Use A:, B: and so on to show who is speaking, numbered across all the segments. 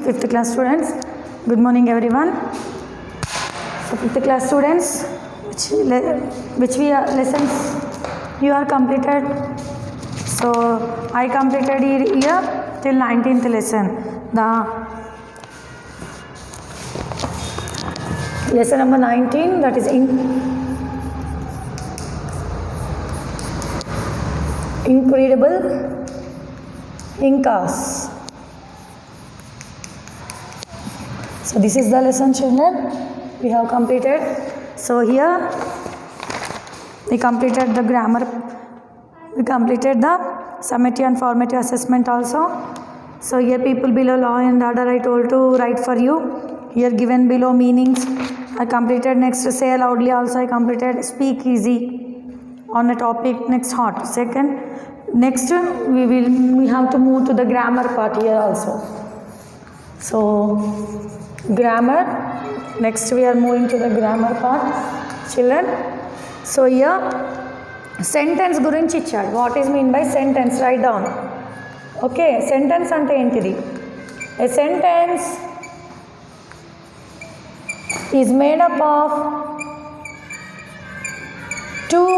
A: 5th class students, good morning everyone. So 5th class students, which lessons you are completed? So I completed here till 19th lesson. The lesson number 19, that is Incredible Incas. So this is the lesson, children, we have completed. So here we completed the grammar, we completed the summative and formative assessment also. So here people below law and order I told to write for you. Here given below meanings I completed. Next say loudly also I completed. Speak easy on a topic. Next hot. Second, next we have to move to the grammar part here also. So grammar, next we are moving to the grammar part, children. So here sentence గురించి ఇచ్చాడు. What is mean by sentence? Write down. Okay, sentence అంటే ఏంటిది? A sentence is made up of two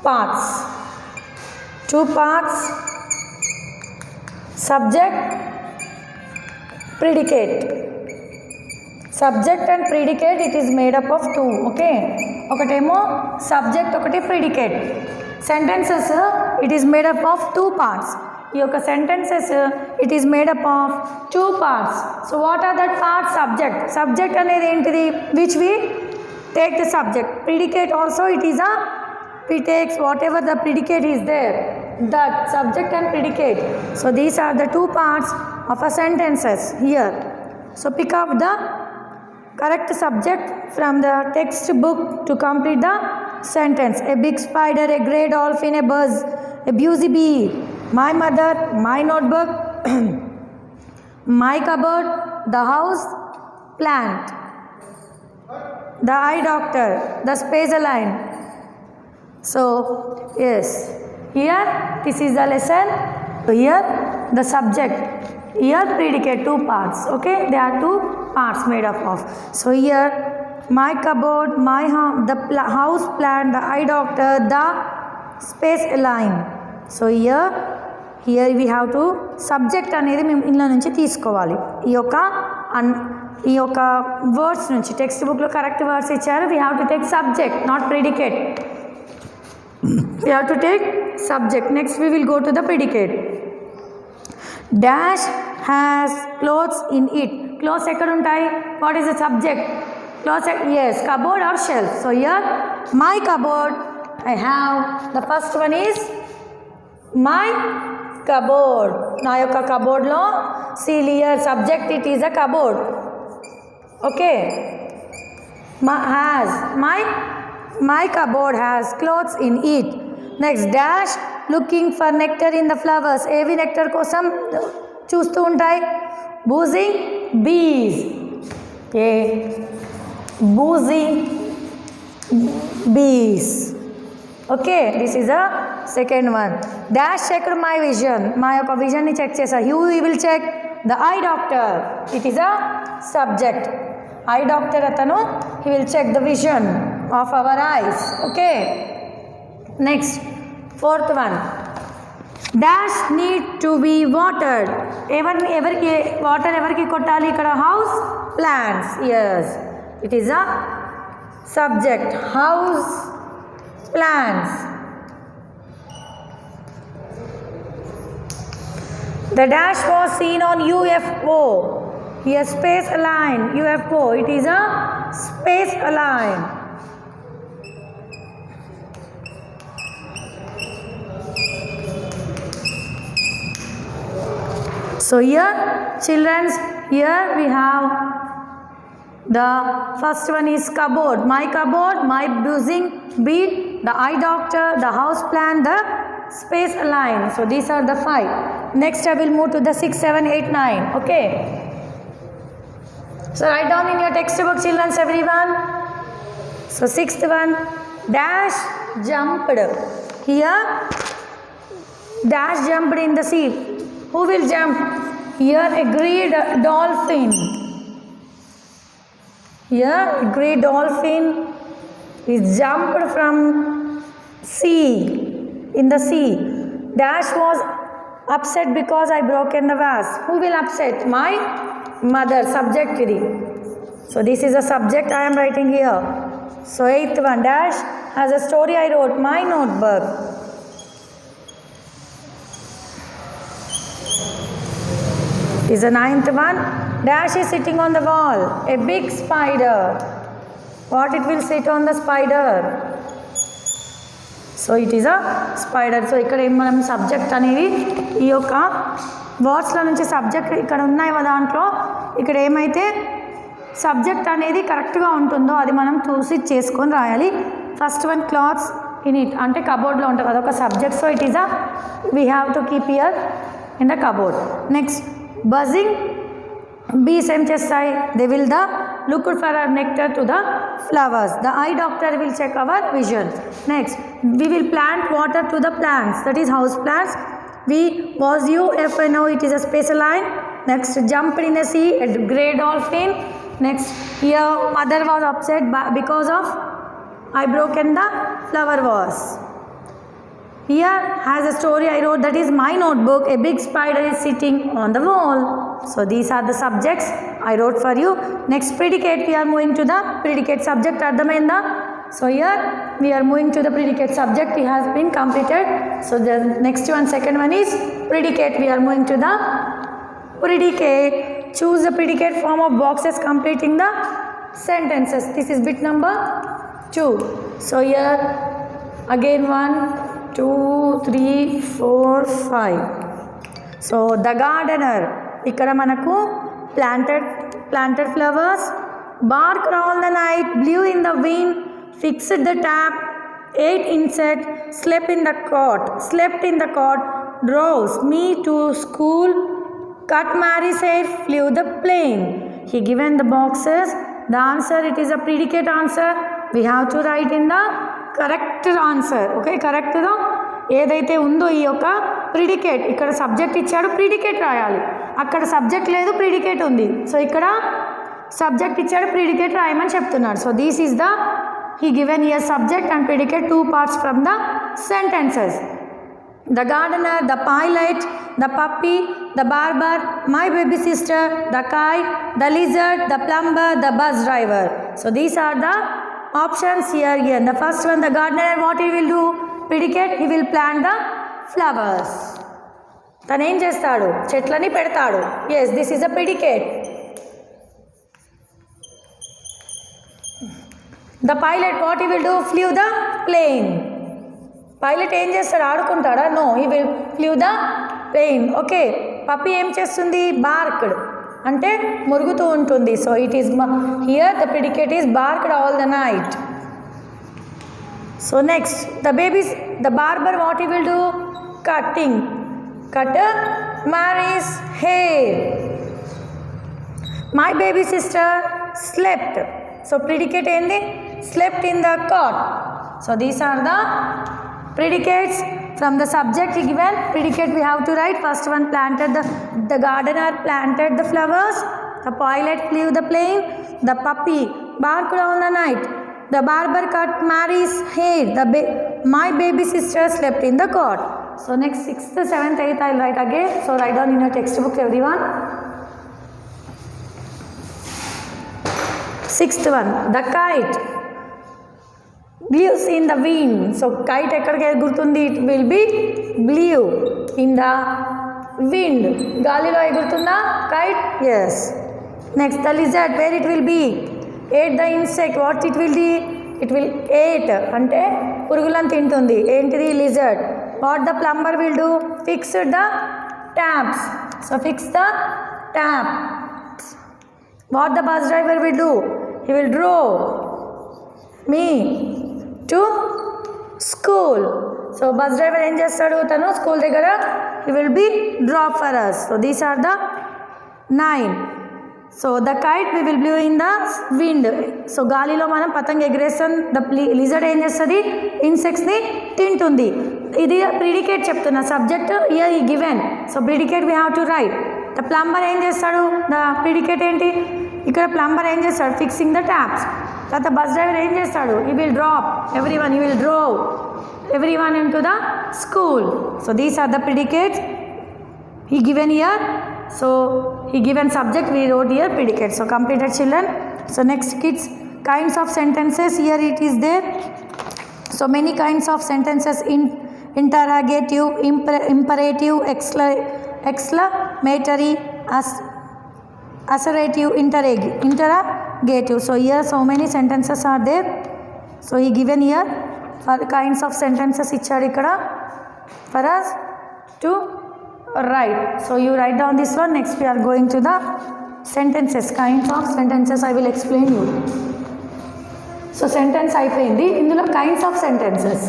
A: parts. Subject, predicate. Subject and predicate, it is made up of two. Okay, ఒకటేమో subject, ఒకటి predicate. Sentences, it is made up of two parts. ఈ యొక్క sentences, it is made up of two parts. So what are that parts? Subject అనేది ఏంటిది? Which we take the subject. Predicate also, it is a, we takes whatever the predicate is there, that subject and predicate. So these are the two parts of a sentences here. So pick up the correct subject from the textbook to complete the sentence. A big spider, a grey dolphin, a buzz, a busy bee, my mother, my notebook, my cupboard, the house plant, the eye doctor, the space line. So yes, here this is the lesson. Here the subject, here predicate, two parts. Okay, there are two parts made up of. So here my cupboard, my the house plant, the eye doctor, the space line. So here we have to subject అనేది మేము ఇందులో నుంచి తీసుకోవాలి. ఈ యొక్క words నుంచి text బుక్లో correct words ఇచ్చారు. We have to take subject, not predicate. We have to take subject. Next we will go to the predicate. Dash has clothes in it. Clothes ఎక్కడ ఉంటాయి? What is the subject? Clothes, yes, cupboard or shelf. So here my cupboard, I have, the first one is my cupboard. నా యొక్క cupboard లో see here subject, it is a cupboard. Okay, my cupboard has clothes in it. Next, dash looking for nectar in the flowers. ఏవి nectar కోసం చూస్తూ ఉంటాయి? Buzzing bees. Buzzing bees. Okay, this is a second one. Dash check my vision. మా యొక్క vision ని check చేసా. You will check the eye doctor. It is a subject. Eye doctor atanu, he will check the vision of our eyes. Okay, next fourth one. Dash need to be watered. Everki water everki kottali ikkada? House plants. Yes, it is a subject. House plants. The dash was seen on UFO. Here space align, UFO, it is a space align. So here children, here we have the first one is cupboard, my buzzing bee, the eye doctor, the house plant, the space align. So these are the five. Next I will move to the 6, 7, 8, 9. Okay, so write down in your textbook, children, everyone. So sixth one, dash jumped. Here dash jumped in the sea. Who will jump? Here a great dolphin. Here a great dolphin is jumped from sea, in the sea. Dash was upset because I broken the vase. Who will upset? My mother. Subject idi. So this is a subject I am writing here. So 8th one, Dash has a story I wrote, my notebook. Is the 9th one. Dash is sitting on the wall. A big spider. What it will sit on the spider? So it is a spider. So ఇక్కడ మనం subject అనేది ఈ యొక్క వర్డ్స్లో నుంచి subject ఇక్కడ ఉన్నాయి దాంట్లో ఇక్కడ ఏమైతే సబ్జెక్ట్ అనేది కరెక్ట్గా ఉంటుందో అది మనం చూసి చేసుకొని రాయాలి. First one clothes in it అంటే కబోర్డ్లో ఉంటుంది అదొక subject. So it is a we have to keep year in the cupboard. Next buzzing bees em chestai, they will the look for our nectar to the flowers. The eye doctor will check our vision. Next we will plant water to the plants, that is house plants. We was you if I know it is a special line. Next jumped in the sea, a grey dolphin. Next here mother was upset because of I broken the flower vase. Here has a story I wrote, that is my notebook. A big spider is sitting on the wall. So these are the subjects I wrote for you. Next predicate, we are moving to the predicate subject. Ardhamainda? So here we are moving to the predicate subject. It has been completed. So the next one, second one is predicate. We are moving to the predicate. Choose the predicate form of boxes completing the sentences. This is bit number 2. So here again 1, 2, 3, 4, 5. So the gardener, ఇక్కడ మనకు planted flowers, barked all the night, blew in the wind, fixed the tap, ate insect, slept in the cot, drove me to school, cut Mary's hair, flew the plane. He given the boxes. The answer, it is a predicate answer. We have to write in the correct answer. Okay, కరెక్ట్గా ఏదైతే ఉందో ఈ యొక్క predicate, ఇక్కడ subject ఇచ్చాడు predicate రాయాలి, అక్కడ subject లేదు ప్రిడికేట్ ఉంది. సో ఇక్కడ సబ్జెక్ట్ ఇచ్చాడు ప్రిడికేట్ రాయమని చెప్తున్నాడు. So this is the he given here subject and predicate 2 parts from the sentences. The gardener, the pilot, the puppy, the barber, my baby sister, the kite, the lizard, the plumber, the bus driver. So these are the options here again. The first one, the gardener, what he will do? Predicate, he will plant the flowers. తను ఏం చేస్తాడు? చెట్లని పెడతాడు. Yes, this is a predicate. The pilot, what he will do? Flew the plane. Pilot ఏం చేస్తాడు? ఆడుకుంటాడా? No, he will flew the plane. Okay, puppy ఏం చేస్తుంది? బార్క్డ్ అంటే మురుగుతూ ఉంటుంది. So it is here the predicate is barked all the night. So next the barber what he will do? Cut Mary's hair. My baby sister slept. So predicate ఏంది? Slept in the cot. So these are the predicates from the subject given. Predicate we have to write. First one, the gardener planted the flowers, the pilot flew the plane, the puppy barked all the night, the barber cut Mary's hair, my baby sister slept in the cot. So next 6th, 7th, 8th I will write again. So write down in your textbook everyone. 6th one, the kite blews in the wind. So kite ekkadiki egurtundi? It will be blew in the wind. Galilo egurtunda kite? Yes. Next, the lizard, where it will be? Ate the insect. What it will do? It will ate ante purugulan tintundi. Entidi lizard. What the plumber will do? Fix the taps. So fix the tap. What the bus driver will do? He will drove me to school. So bus driver ఏం చేస్తాడు? తను school దగ్గర he will be drop for us. So these are the 9. So the kite we will blow in the wind. So గాలిలో మనం పతంగ ఎగరేస్తాం. The lizard ఏం చేస్తుంది? ఇన్సెక్ట్స్ని తింటుంది. ఇది ప్రిడికేట్ చెప్తున్నా, సబ్జెక్ట్ ఇయర్ ఈ given. So predicate we have to write. The plumber ఏం చేస్తాడు, ద ప్రిడికేట్ ఏంటి, ఇక్కడ ప్లంబర్ ఏం చేస్తాడు, ఫిక్సింగ్ ద ట్యాప్స్. తర్వాత బస్ డ్రైవర్ ఏం చేస్తాడు, he will drop everyone, he will drove everyone into the school. So these are the predicates he given here. So he given subject, we wrote here predicate. So completed children. So next kids, kinds of sentences, here it is there. So many kinds of sentences, interrogative, imperative, exclamatory, assertive, interrogative. So here so many sentences are there. So he given here for kinds of sentences ichchadu ikkada for us to write. So you write down this one. Next we are going to the sentences, kinds of sentences I will explain you. So sentence అయిపోయింది, ఇందులో kinds of sentences.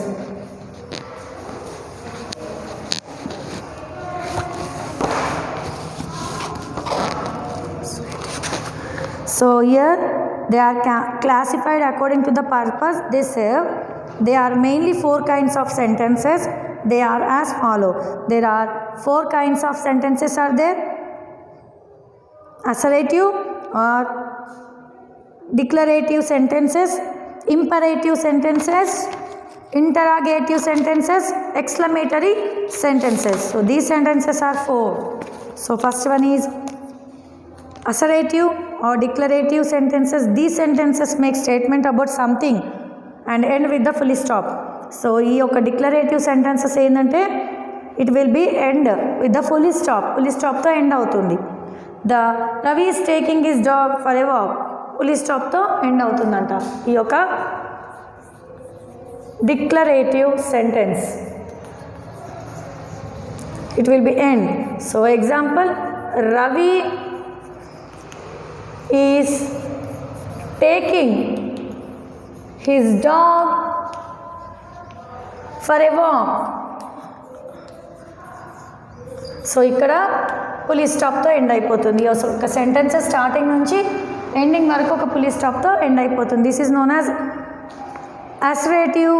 A: So here they are classified according to the purpose they serve. They are mainly 4 kinds of sentences. They are as follow. There are 4 kinds of sentences are there. Assertive or declarative sentences, imperative sentences, interrogative sentences, exclamatory sentences. So these sentences are 4. So first one is assertive or declarative sentences. These sentences make statement about something and end with the full stop. So ఈ యొక్క declarative sentences ఏంటంటే it will be end with the full స్టాప్తో end అవుతుంది. The Ravi is taking his dog for a walk, full స్టాప్తో end అవుతుందంట ఈ యొక్క declarative sentence. It will be end. So example, Ravi is taking his dog for a walk. సో ఇక్కడ full స్టాప్తో end అయిపోతుంది. ఒక సెంటెన్స్ స్టార్టింగ్ నుంచి ఎండింగ్ వరకు ఒక పులి స్టాప్తో ఎండ్ అయిపోతుంది. This is known as assertive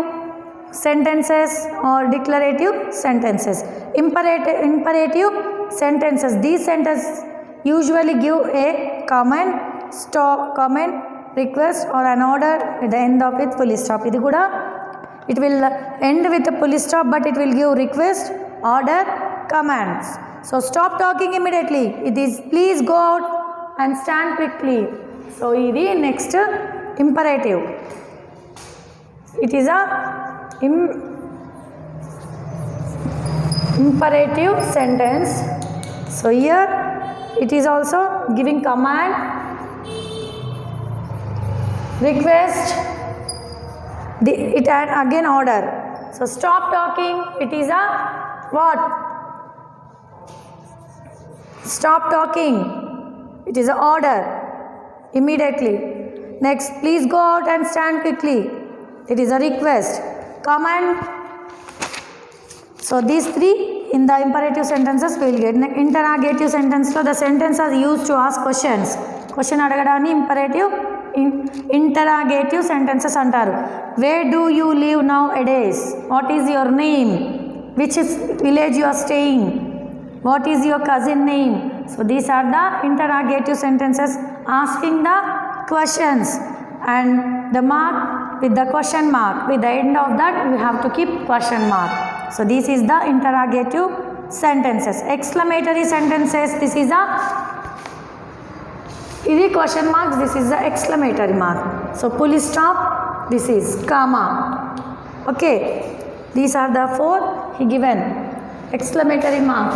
A: sentences or declarative sentences. Imperative sentences. These sentences usually give a command, stop, comment, request or an order at the end of it full stop. Idi kuda it will end with a full stop, but it will give request, order, commands. So stop talking immediately. It is please go out and stand quickly. So idi next imperative. It is a imperative sentence. So here it is also giving command, request, it and again order. So stop talking, it is a what? Stop talking, it is a order immediately. Next, please go out and stand quickly, it is a request. Command. So these 3 in the imperative sentences we will get. Interrogative sentence lo the sentence are used to ask questions. Question adagadaanni imperative interrogative sentences antaru. Where do you live nowadays? What is your name? Which is village you are staying? What is your cousin name? So these are the interrogative sentences asking the questions, and the mark with the question mark. With the end of that we have to keep question mark. So this is the interrogative sentences. Exclamatory sentences, this is a question marks, this is the exclamatory mark. So full stop, this is comma. Okay, these are the 4 he given. Exclamatory mark,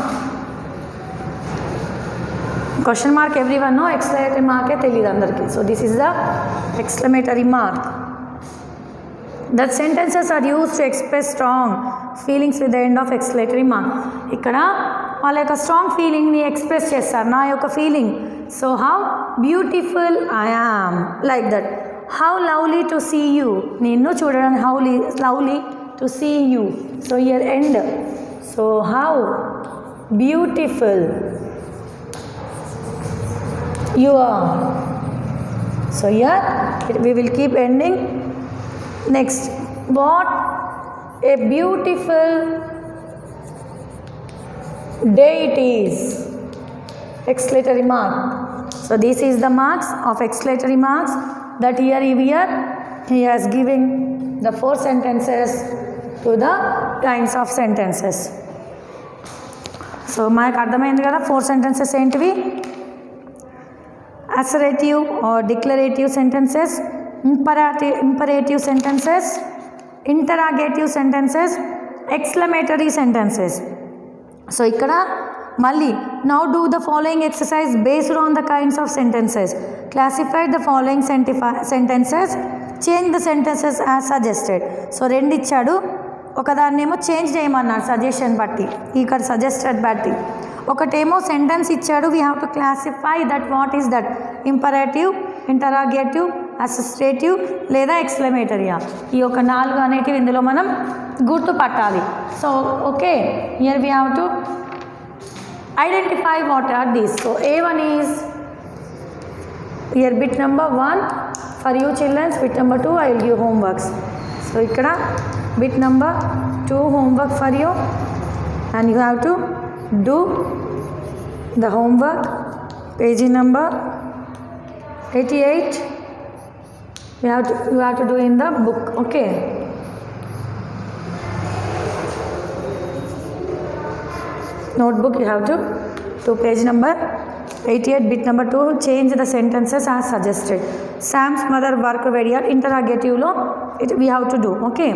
A: question mark everyone know, exclamatory mark e teliyadu andarki. So this is the exclamatory mark. That sentences are used to express strong feelings with the end of exclamatory mark. ikkada వాళ్ళ యొక్క strong ఫీలింగ్ని express చేస్తారు, నా యొక్క feeling. So how beautiful I am, like that. How lovely to see you, నిన్ను చూడడానికి how lovely to see you. So here end. So how beautiful you are. So here we will keep ending. Next, what a beautiful day it is. exclamatory mark. So this is the marks of exclamatory marks that here he has given the 4 sentences to the kinds of sentences. So మనకు అర్థమైంది కదా 4 sentences ఏంటివి? Assertive or declarative sentences, imperative sentences, interrogative sentences, exclamatory sentences. So ikkada malli now do the following exercise based on the kinds of sentences. Classify the following sentences, change the sentences as suggested. So రెండు ఇచ్చాడు, ఒకదాన్నేమో change చేయమన్నాడు suggestion బట్టి, ఇక్కడ suggested బట్టి. ఒకటేమో sentence ఇచ్చాడు, we have to classify that what is that, imperative, interrogative, assertive లేదా ఎక్స్క్లమేటరీయా. ఈ ఒక 4 అనేటివి ఇందులో మనం గుర్తుపట్టాలి. So okay, here we have to identify what are these. So A1 is here bit number 1 for you childrens, bit number 2 I will give homeworks. So ఇక్కడ bit number 2 homework for you, and you have to do the homework, page number 88. You have to do in the book. Okay, notebook you have to page number 88, bit number 2, change the sentences as suggested. Sam's mother worked very hard. Interrogative lo we have to do. Okay,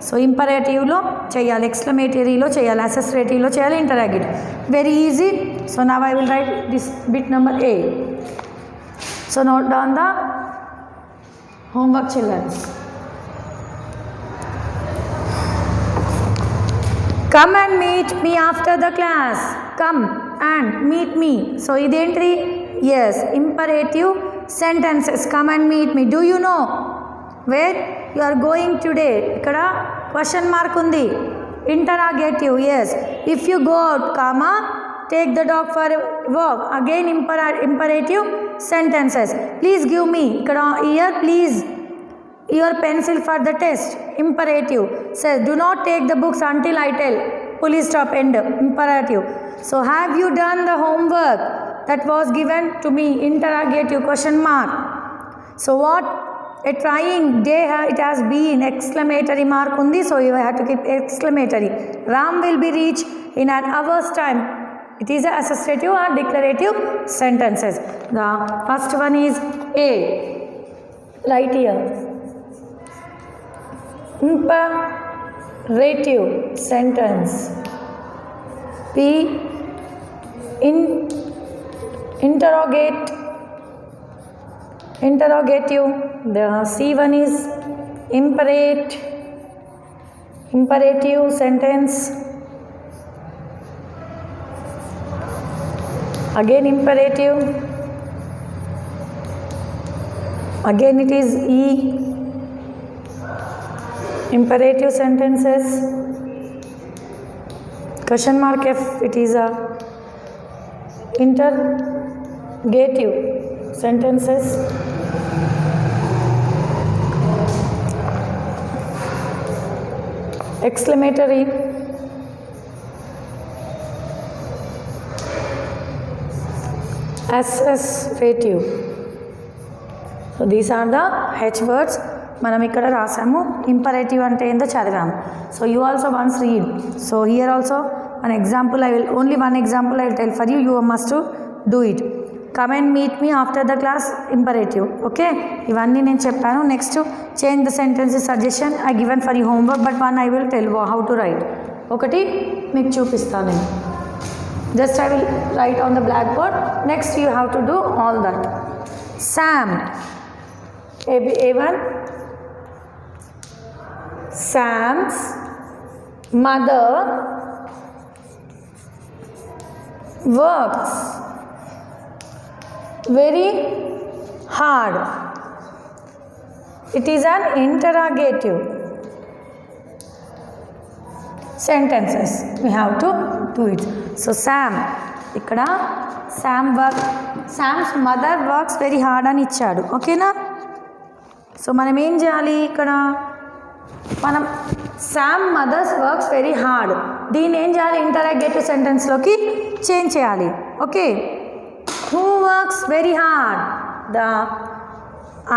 A: so ఇంపరేటివ్లో చేయాలి, ఎక్స్క్లమేటరీలో చేయాలి, అసెస్ట్రేటివ్లో చేయాలి, interrogative. Very easy. So now I will write this bit number A. So note down the homework children. Come and meet me after the class. Come and meet me. So identity, yes, imperative sentences. Come and meet me. Do you know where you are going today? Ikkada question mark undi. Interrogative, yes. If you go out, comma, take the dog for a walk. Again imperative sentences. Please give me, ikkada here, please, your pencil for the test. Imperative says do not take the books until I tell. Police stop, end. Imperative. So have you done the homework that was given to me? Interrogative, question mark. So what a trying day it has been, exclamatory mark undi, so you have to keep exclamatory. Ram will be reached in an hour's time. It is a associative or declarative sentences. The first one is A, right here. Imperative sentence. P, interrogative. The C1 is imperative sentence. Again imperative. Again it is E, imperative sentences. Question mark F, it is a interrogative sentences. Exclamatory. Associative. So these are the H words. మనం ఇక్కడ రాసాము. Imperative అంటే ఏందో చదివాము. So you also once read. So here also one example I will only one example I will tell for you. You must to do it. Come and meet me after the class, imperative. Okay, ఇవన్నీ నేను చెప్పాను. Next change the sentences suggestion I given for you homework, but one I will tell how to write. ఒకటి మీకు చూపిస్తాను నేను. Just I will write on the black board. Next you have to do all that. Sam, A1. Sam's mother works very hard. It is an interrogative sentences. We have to do it. So Sam, ikkada Sam's mother works very hard అని ఇచ్చాడు. ఓకేనా? So మనం ఏం చేయాలి ఇక్కడ? మనం Sam mother's works very hard, దీన్ని ఏం చేయాలి? ఇంటరాగేటివ్ సెంటెన్స్లోకి చేంజ్ చేయాలి. Okay, Who works very hard? The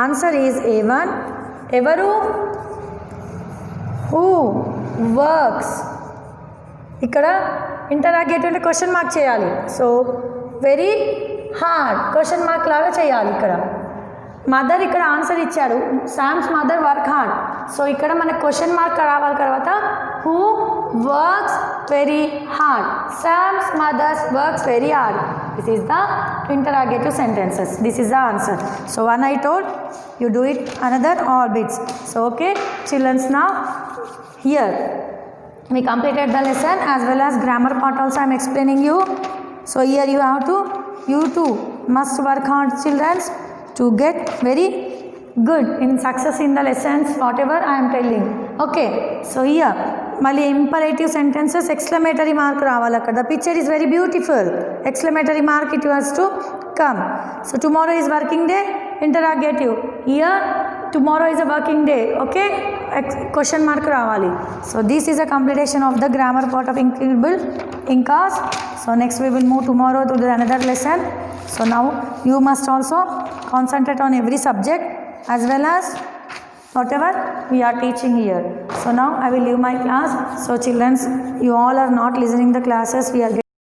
A: answer is A1. Evaru? Who works? ఇక్కడ ఇంటరాగేటివ్ అంటే క్వశ్చన్ మార్క్ చేయాలి. So very hard question mark లాగా చేయాలి. ఇక్కడ మదర్ ఇక్కడ ఆన్సర్ ఇచ్చాడు. Sam's mother work hard. So ఇక్కడ మనకు క్వశ్చన్ మార్క్ రావాలి. తర్వాత who works very hard. Sam's mothers works very hard. This is the interrogative sentences. This is the answer. So one I told, you do it another all bits. So okay children's, now here we completed the lesson as well as grammar part also I am explaining you. So here you too must work hard children to get very good in success in the lessons whatever I am telling. Okay, so here mali imperative sentences exclamatory mark ravala kada. The picture is very beautiful. Exclamatory mark it has to come. So tomorrow is working day, interrogative. Here tomorrow is a working day. Okay, question mark ravali. So this is a completion of the grammar part of Incredible Incas. So next we will move tomorrow to the another lesson. So now you must also concentrate on every subject as well as whatever we are teaching here. So now I will leave my class. So children, you all are not listening the classes we are getting.